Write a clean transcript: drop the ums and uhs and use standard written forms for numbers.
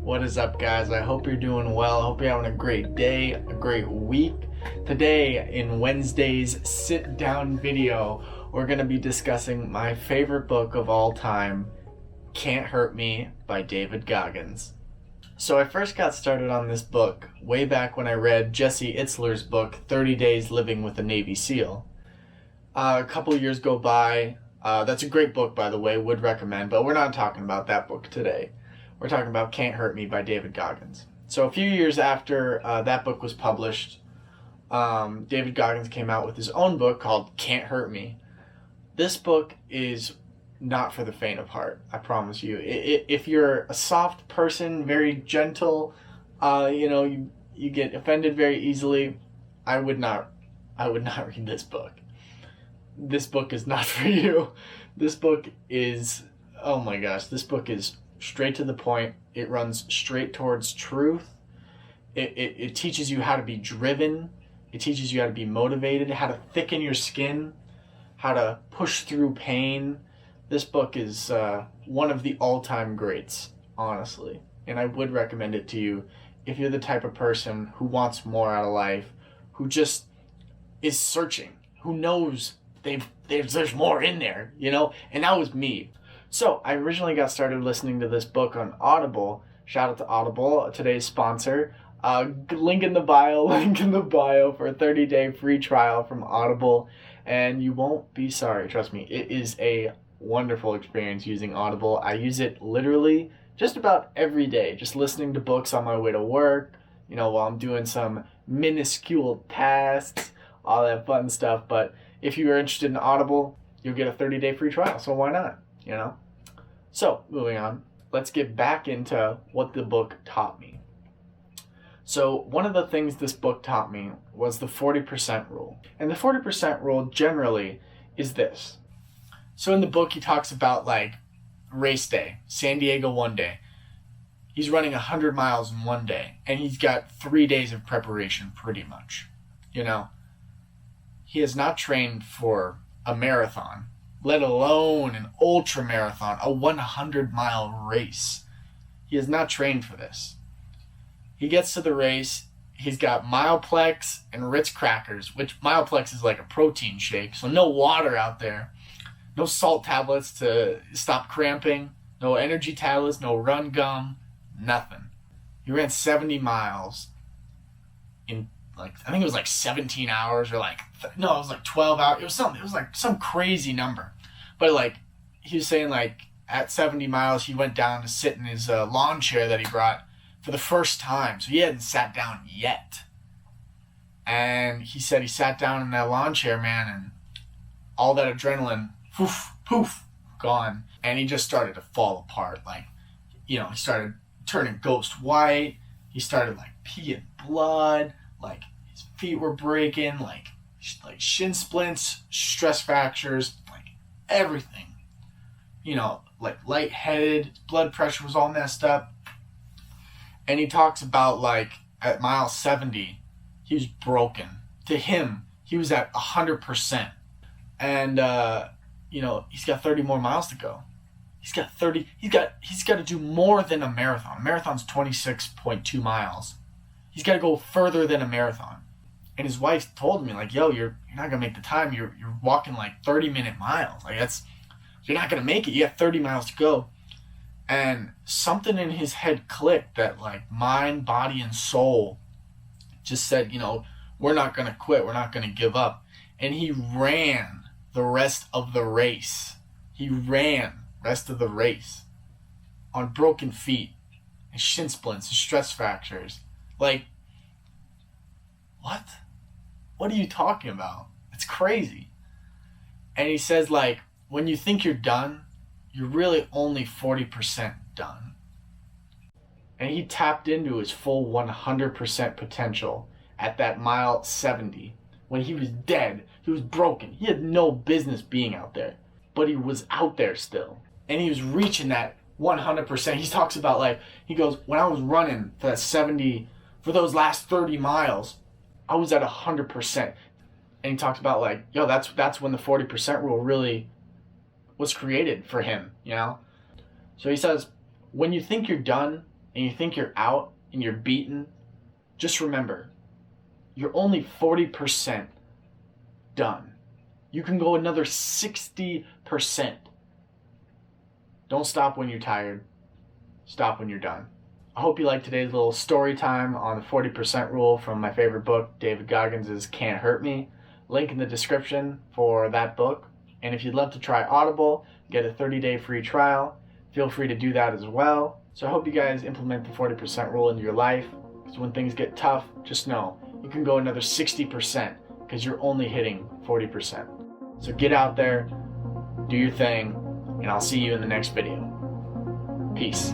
What is up, guys? I hope you're doing well. I hope you're having a great day, a great week. Today, in Wednesday's sit-down video, we're going to be discussing my favorite book of all time, Can't Hurt Me by David Goggins. So I first got started on this book way back when I read Jesse Itzler's book, 30 Days Living with a Navy SEAL. A couple years go by. That's a great book, by the way, would recommend, but we're not talking about that book today. We're talking about Can't Hurt Me by David Goggins. So a few years after that book was published, David Goggins came out with his own book called Can't Hurt Me. This book is not for the faint of heart, I promise you. If you're a soft person, very gentle, you get offended very easily, I would not read this book. This book is not for you. This book is, oh my gosh, this book is straight to the point. It runs straight towards truth. It teaches you how to be driven. It teaches you how to be motivated, how to thicken your skin, how to push through pain. This book is one of the all-time greats, honestly. And I would recommend it to you if you're the type of person who wants more out of life, who just is searching, who knows there's more in there, And that was me. So I originally got started listening to this book on Audible. Shout out to Audible, today's sponsor. Link in the bio for a 30-day free trial from Audible. And you won't be sorry, trust me. It is a wonderful experience using Audible. I use it literally just about every day, just listening to books on my way to work, while I'm doing some minuscule tasks, all that fun stuff. But if you are interested in Audible, you'll get a 30-day free trial, so why not, So, moving on, let's get back into what the book taught me. So, one of the things this book taught me was the 40% rule. And the 40% rule generally is this. So in the book, he talks about, race day, San Diego one day. He's running 100 miles in one day, and he's got 3 days of preparation, pretty much, He has not trained for a marathon, let alone an ultra marathon, a 100-mile race. He has not trained for this. He gets to the race, he's got Mile-Plex and Ritz crackers, which Mile-Plex is like a protein shake, so no water out there, no salt tablets to stop cramping, no energy tablets, no run gum, nothing. He ran 70 miles in I think it was 17 hours or it was 12 hours. It was some crazy number. But he was saying at 70 miles he went down to sit in his lawn chair that he brought for the first time. So he hadn't sat down yet. And he said he sat down in that lawn chair, man, and all that adrenaline, poof, gone. And he just started to fall apart. He started turning ghost white. He started peeing blood. His feet were breaking, shin splints, stress fractures, everything. Lightheaded, blood pressure was all messed up. And he talks about at mile 70, he was broken. To him, he was at 100%. And he's got 30 more miles to go. He's got to do more than a marathon. A marathon's 26.2 miles. He's got to go further than a marathon. And his wife told me, yo, you're not going to make the time. You're walking 30-minute miles. You're not going to make it. You have 30 miles to go. And something in his head clicked that mind, body, and soul just said, we're not going to quit. We're not going to give up. And he ran the rest of the race. On broken feet and shin splints and stress fractures. What? What are you talking about? It's crazy. And he says, when you think you're done, you're really only 40% done. And he tapped into his full 100% potential at that mile 70. When he was dead, he was broken. He had no business being out there. But he was out there still. And he was reaching that 100%. He talks about he goes, when I was running for that 70, for those last 30 miles, I was at 100%. And he talks about that's when the 40% rule really was created for him, So he says, when you think you're done, and you think you're out and you're beaten, just remember, you're only 40% done. You can go another 60%. Don't stop when you're tired. Stop when you're done. I hope you liked today's little story time on the 40% rule from my favorite book, David Goggins' Can't Hurt Me. Link in the description for that book. And if you'd love to try Audible, get a 30-day free trial, feel free to do that as well. So I hope you guys implement the 40% rule into your life, because when things get tough, just know you can go another 60% because you're only hitting 40%. So get out there, do your thing, and I'll see you in the next video. Peace.